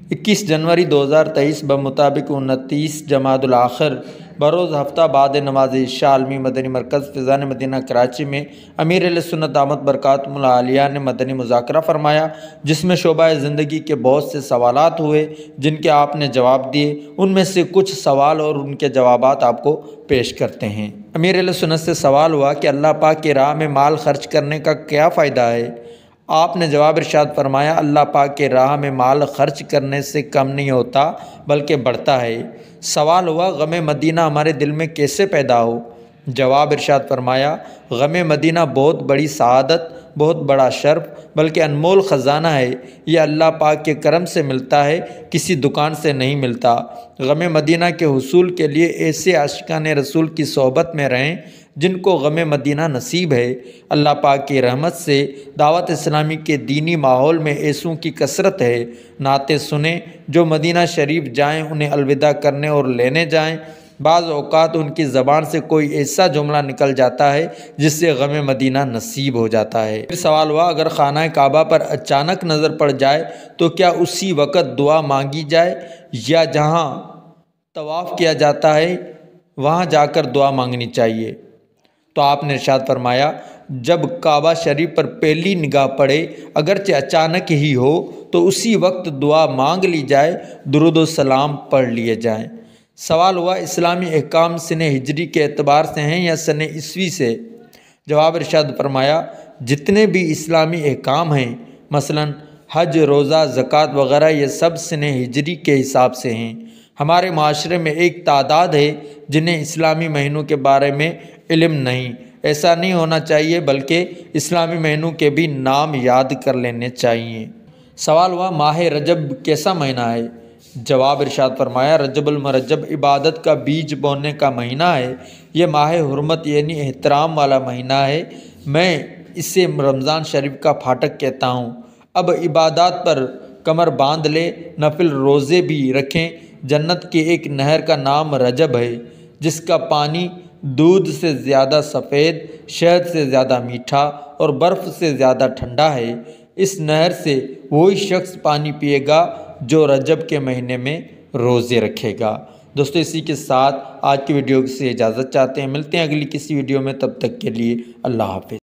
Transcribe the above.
21 जनवरी 2023 बमुताबिक 29 जमादुल आखिर बरोज़ हफ्ता बाद नमाज इशा आलमी मदनी मरकज़ फ़िज़ान मदीना कराची में अमीर अहले सुन्नत दामत बरकातुहुल आलिया ने मदनी मुज़ाकरा फ़रमाया, जिसमें शोबा ज़िंदगी के बहुत से सवालात हुए जिनके आपने जवाब दिए। उनमें से कुछ सवाल और उनके जवाबात आपको पेश करते हैं। अमीर अहले सुन्नत से सवाल हुआ कि अल्लाह पाक की राह में माल खर्च करने का क्या फ़ायदा है। आपने जवाब इरशाद फरमाया, अल्लाह पाक के राह में माल खर्च करने से कम नहीं होता बल्कि बढ़ता है। सवाल हुआ, गम मदीना हमारे दिल में कैसे पैदा हो। जवाब इरशाद फरमाया, गम मदीना बहुत बड़ी सआदत, बहुत बड़ा शर्फ बल्कि अनमोल ख़जाना है। यह अल्लाह पाक के करम से मिलता है, किसी दुकान से नहीं मिलता। गम मदीना के हुसूल के लिए ऐसे आशिकान रसूल की सोहबत में रहें जिनको गम मदीना नसीब है। अल्लाह पाक की रहमत से दावत इस्लामी के दीनी माहौल में ऐसों की कसरत है। नाते सुने जो मदीना शरीफ जाएं, उन्हें अलविदा करने और लेने जाएं। बाज़ औक़ात उनकी ज़बान से कोई ऐसा जुमला निकल जाता है जिससे गम मदीना नसीब हो जाता है। फिर सवाल हुआ, अगर खाना काबा पर अचानक नज़र पड़ जाए तो क्या उसी वक़्त दुआ मांगी जाए या जहाँ तवाफ़ किया जाता है वहाँ जाकर दुआ मांगनी चाहिए। तो आपने इरशाद फरमाया, जब काबा शरीफ पर पहली निगाह पड़े, अगरचे अचानक ही हो, तो उसी वक्त दुआ मांग ली जाए, दुरूद व सलाम पढ़ लिए जाएं। सवाल हुआ, इस्लामी अहकाम सने हिजरी के एतबार से हैं या सने ईस्वी से। जवाब इरशाद फरमाया, जितने भी इस्लामी अहकाम हैं, मसलन हज, रोज़ा, ज़कात वग़ैरह, ये सब सने हिजरी के हिसाब से हैं। हमारे माशरे में एक तादाद है जिन्हें इस्लामी महीनों के बारे में इल्म नहीं। ऐसा नहीं होना चाहिए, बल्कि इस्लामी महीनों के भी नाम याद कर लेने चाहिए। सवाल हुआ, माह रजब कैसा महीना है। जवाब इरशाद फरमाया, रजबुल मरजब इबादत का बीज बोने का महीना है। यह माह हुर्मत यानी एहतराम वाला महीना है। मैं इसे रमज़ान शरीफ का फाटक कहता हूँ। अब इबादत पर कमर बांध ले, नफिल रोज़े भी रखें। जन्नत की एक नहर का नाम रजब है, जिसका पानी दूध से ज़्यादा सफ़ेद, शहद से ज़्यादा मीठा और बर्फ़ से ज़्यादा ठंडा है। इस नहर से वही शख्स पानी पिएगा जो रजब के महीने में रोज़े रखेगा। दोस्तों, इसी के साथ आज की वीडियो से इजाज़त चाहते हैं। मिलते हैं अगली किसी वीडियो में, तब तक के लिए अल्लाह हाफ़िज़।